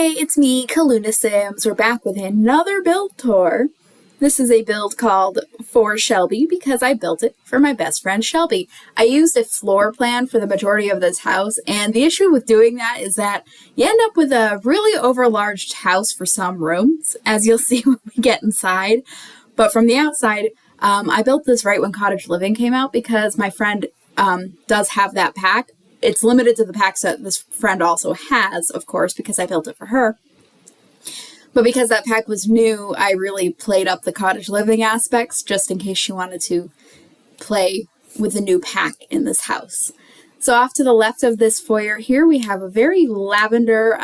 Hey, it's me, Kaluna Sims. We're back with another build tour. This is a build called For Shelby because I built it for my best friend Shelby. I used a floor plan for the majority of this house, and the issue with doing that is that you end up with a really overlarge house for some rooms, as you'll see when we get inside. But from the outside, I built this right when Cottage Living came out because my friend does have that pack. It's limited to the packs that this friend also has, of course, because I built it for her. But because that pack was new, I really played up the Cottage Living aspects just in case she wanted to play with the new pack in this house. So off to the left of this foyer here, we have a very lavender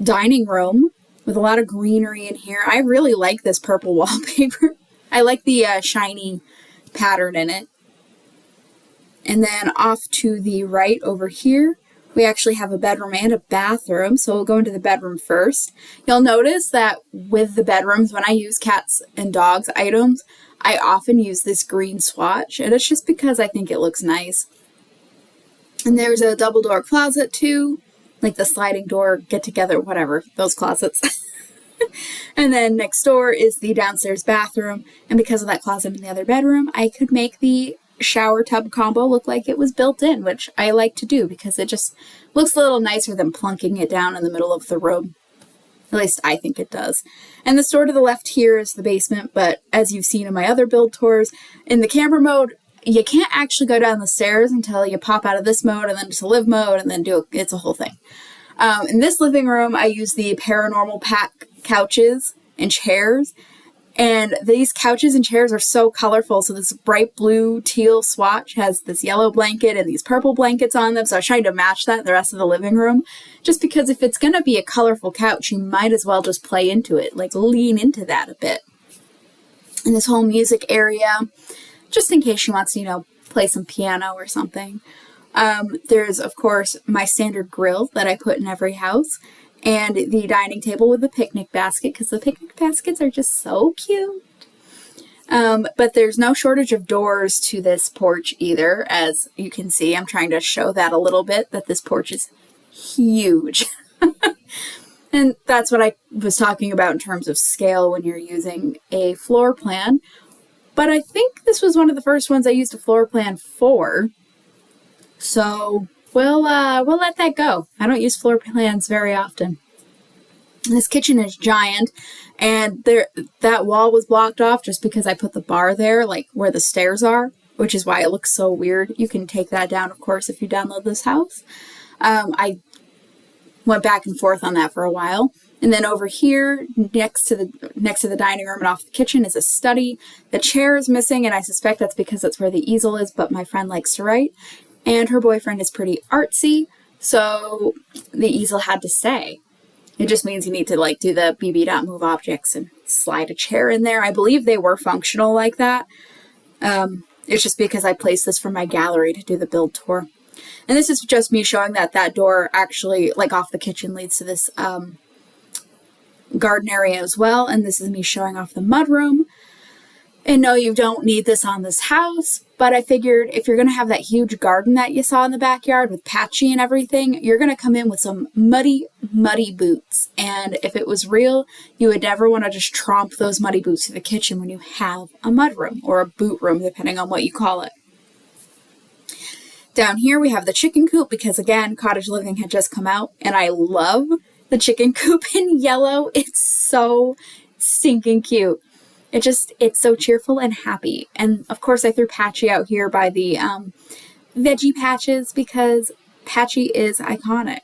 dining room with a lot of greenery in here. I really like this purple wallpaper. I like the shiny pattern in it. And then off to the right over here, we actually have a bedroom and a bathroom, so we'll go into the bedroom first. You'll notice that with the bedrooms, when I use cats and dogs items, I often use this green swatch, and it's just because I think it looks nice. And there's a double door closet too, like the sliding door, get together, whatever, those closets. And then next door is the downstairs bathroom, and because of that closet in the other bedroom, I could make the shower tub combo look like it was built in, which I like to do because it just looks a little nicer than plunking it down in the middle of the room. At least I think it does. And the door to the left here is the basement, but as you've seen in my other build tours, in the camera mode, you can't actually go down the stairs until you pop out of this mode and then to live mode and then it's a whole thing. In this living room, I use the Paranormal Pack couches and chairs. And these couches and chairs are so colorful. So this bright blue teal swatch has this yellow blanket and these purple blankets on them. So I was trying to match that in the rest of the living room. Just because if it's going to be a colorful couch, you might as well just play into it, like lean into that a bit. And this whole music area, just in case she wants to, play some piano or something. There's, of course, my standard grill that I put in every house. And the dining table with the picnic basket, because the picnic baskets are just so cute. But there's no shortage of doors to this porch either. As you can see, I'm trying to show that a little bit, that this porch is huge. And that's what I was talking about in terms of scale when you're using a floor plan. But I think this was one of the first ones I used a floor plan for. So we'll let that go. I don't use floor plans very often. This kitchen is giant, and that wall was blocked off just because I put the bar there, like where the stairs are, which is why it looks so weird. You can take that down, of course, if you download this house. I went back and forth on that for a while. And then over here, next to the dining room and off the kitchen is a study. The chair is missing, and I suspect that's because that's where the easel is, but my friend likes to write. And her boyfriend is pretty artsy, so the easel had to stay. It just means you need to do the bb.move objects and slide a chair in there. I believe they were functional like that. It's just because I placed this for my gallery to do the build tour. And this is just me showing that door actually, off the kitchen, leads to this garden area as well. And this is me showing off the mudroom. And no, you don't need this on this house, but I figured if you're going to have that huge garden that you saw in the backyard with patchy and everything, you're going to come in with some muddy, muddy boots. And if it was real, you would never want to just tromp those muddy boots to the kitchen when you have a mudroom or a boot room, depending on what you call it. Down here, we have the chicken coop because, again, Cottage Living had just come out, and I love the chicken coop in yellow. It's so stinking cute. It's so cheerful and happy. And of course I threw Patchy out here by the veggie patches because Patchy is iconic.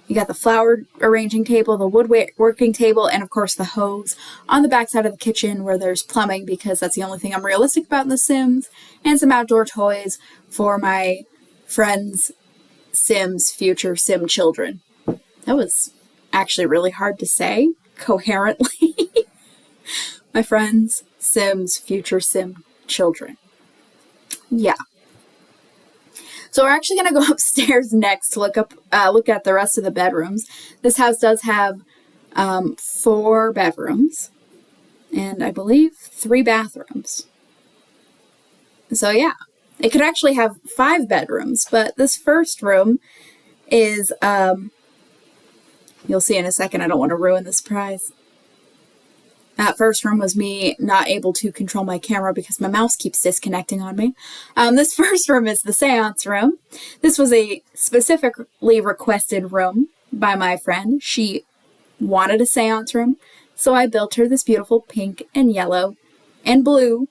You got the flower arranging table, the woodworking table, and of course the hose on the back side of the kitchen where there's plumbing because that's the only thing I'm realistic about in The Sims, and some outdoor toys for my friends' Sims, future Sim children. That was actually really hard to say coherently. My friends, Sims, future Sim children. Yeah. So we're actually going to go upstairs next to look at the rest of the bedrooms. This house does have 4 bedrooms and I believe 3 bathrooms. So yeah, it could actually have 5 bedrooms, but this first room is You'll see in a second. I don't want to ruin the surprise. That first room was me not able to control my camera because my mouse keeps disconnecting on me. This first room is the seance room. This was a specifically requested room by my friend. She wanted a seance room, so I built her this beautiful pink and yellow and blue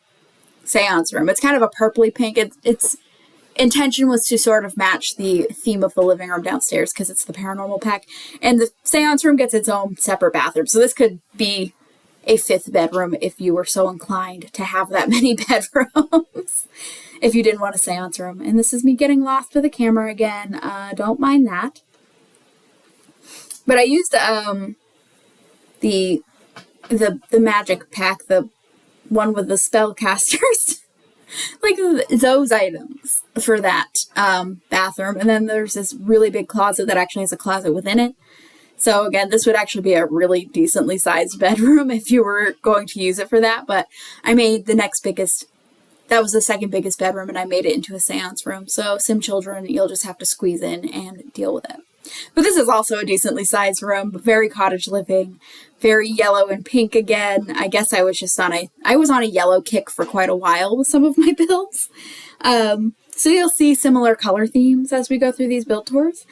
seance room. It's kind of a purpley pink. Its intention was to sort of match the theme of the living room downstairs because it's the paranormal pack. And the seance room gets its own separate bathroom, so this could be a 5th bedroom if you were so inclined to have that many bedrooms, if you didn't want a seance room. And this is me getting lost with the camera again. Don't mind that. But I used the magic pack, the one with the spellcasters, like those items for that bathroom. And then there's this really big closet that actually has a closet within it. So again, this would actually be a really decently sized bedroom if you were going to use it for that. But I made the next biggest, that was the second biggest bedroom, and I made it into a seance room. So sim children, you'll just have to squeeze in and deal with it. But this is also a decently sized room, very cottage living, very yellow and pink again. I guess I was just on a yellow kick for quite a while with some of my builds. So you'll see similar color themes as we go through these build tours.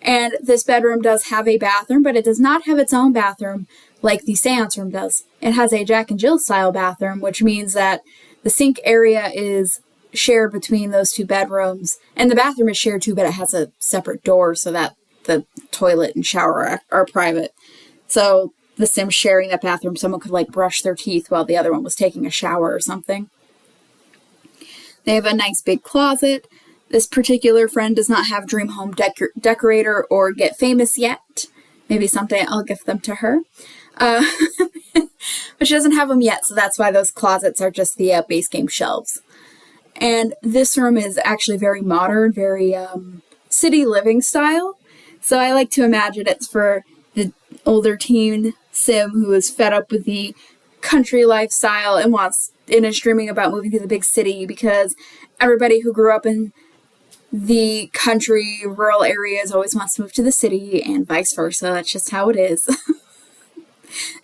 And this bedroom does have a bathroom, but it does not have its own bathroom like the seance room does. It has a Jack and Jill style bathroom, which means that the sink area is shared between those two bedrooms. And the bathroom is shared too, but it has a separate door so that the toilet and shower are private. So the Sims sharing that bathroom, someone could like brush their teeth while the other one was taking a shower or something. They have a nice big closet. This particular friend does not have Dream Home Decorator or Get Famous yet. Maybe someday I'll gift them to her. But she doesn't have them yet, so that's why those closets are just the base game shelves. And this room is actually very modern, very city living style. So I like to imagine it's for the older teen sim who is fed up with the country lifestyle and is dreaming about moving to the big city, because everybody who grew up in the country, rural areas always wants to move to the city, and vice versa. That's just how it is.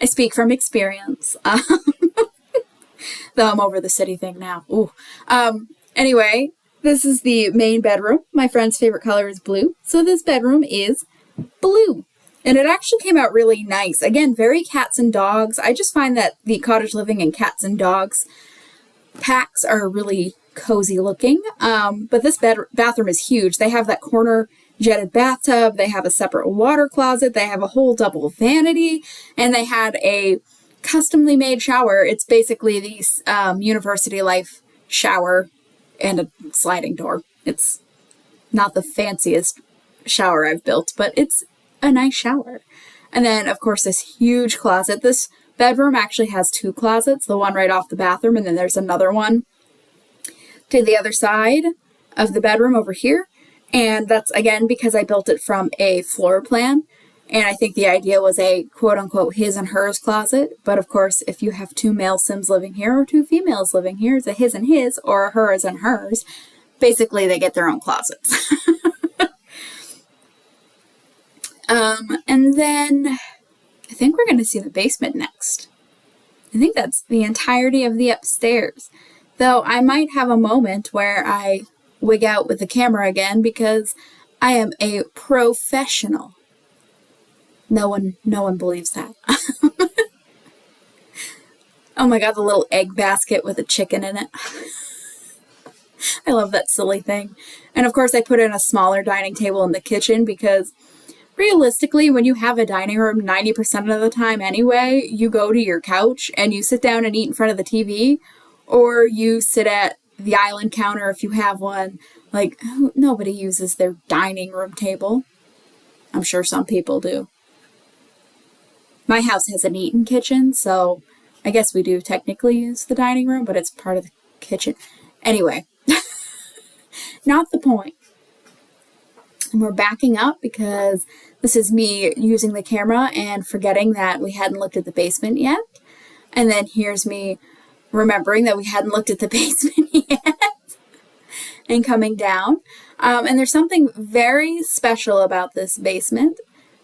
I speak from experience. Though I'm over the city thing now. Ooh. Anyway, this is the main bedroom. My friend's favorite color is blue, so this bedroom is blue. And it actually came out really nice. Again, very cats and dogs. I just find that the cottage living and cats and dogs packs are really cozy looking. But this bathroom is huge. They have that corner jetted bathtub. They have a separate water closet. They have a whole double vanity. And they had a customly made shower. It's basically the university life shower and a sliding door. It's not the fanciest shower I've built, but it's a nice shower. And then, of course, this huge closet. This bedroom actually has 2 closets, the one right off the bathroom, and then there's another one to the other side of the bedroom over here. And that's, again, because I built it from a floor plan. And I think the idea was a quote-unquote his and hers closet. But, of course, if you have 2 male Sims living here or 2 females living here, it's a his and his or a hers and hers. Basically, they get their own closets. And then I think we're going to see the basement next. I think that's the entirety of the upstairs. Though I might have a moment where I wig out with the camera again because I am a professional. No one believes that. Oh my god, the little egg basket with a chicken in it. I love that silly thing. And of course I put in a smaller dining table in the kitchen because realistically, when you have a dining room 90% of the time anyway, you go to your couch and you sit down and eat in front of the TV, or you sit at the island counter if you have one. Like, nobody uses their dining room table. I'm sure some people do. My house has an eat-in kitchen, so I guess we do technically use the dining room, but it's part of the kitchen. Anyway, not the point. And we're backing up because this is me using the camera and forgetting that we hadn't looked at the basement yet. And then here's me remembering that we hadn't looked at the basement yet and coming down. And there's something very special about this basement.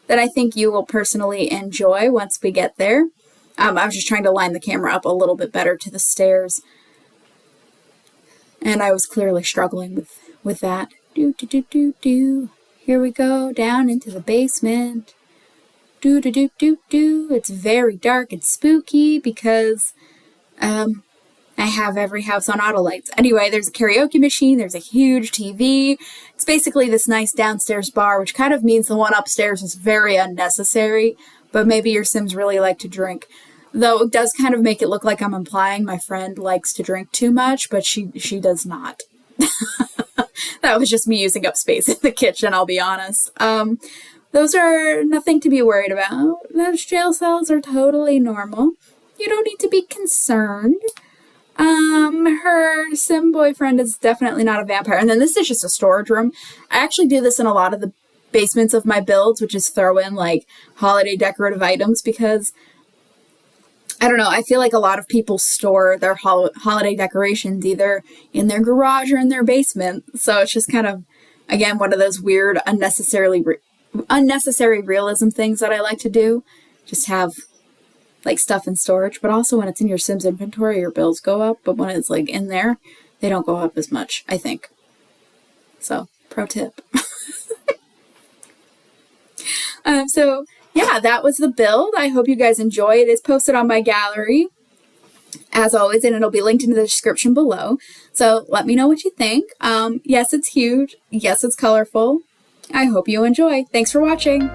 that I think you will personally enjoy once we get there. I was just trying to line the camera up a little bit better to the stairs. And I was clearly struggling with that. Do, do, do, do, do. Here we go, down into the basement. Do, do, do, do, do. It's very dark and spooky because I have every house on auto lights. Anyway, there's a karaoke machine. There's a huge TV. It's basically this nice downstairs bar, which kind of means the one upstairs is very unnecessary, but maybe your Sims really like to drink. Though it does kind of make it look like I'm implying my friend likes to drink too much, but she does not. That was just me using up space in the kitchen, I'll be honest. Those are nothing to be worried about. Those jail cells are totally normal. You don't need to be concerned. Her Sim boyfriend is definitely not a vampire. And then this is just a storage room. I actually do this in a lot of the basements of my builds, which is throw in like holiday decorative items because I don't know, I feel like a lot of people store their holiday decorations either in their garage or in their basement. So it's just kind of, again, one of those weird, unnecessary realism things that I like to do. Just have like stuff in storage, but also when it's in your Sims inventory, your bills go up. But when it's like in there, they don't go up as much, I think. So, pro tip. So yeah, that was the build. I hope you guys enjoy it. It's posted on my gallery, as always, and it'll be linked in the description below. So let me know what you think. Yes, it's huge. Yes, it's colorful. I hope you enjoy. Thanks for watching.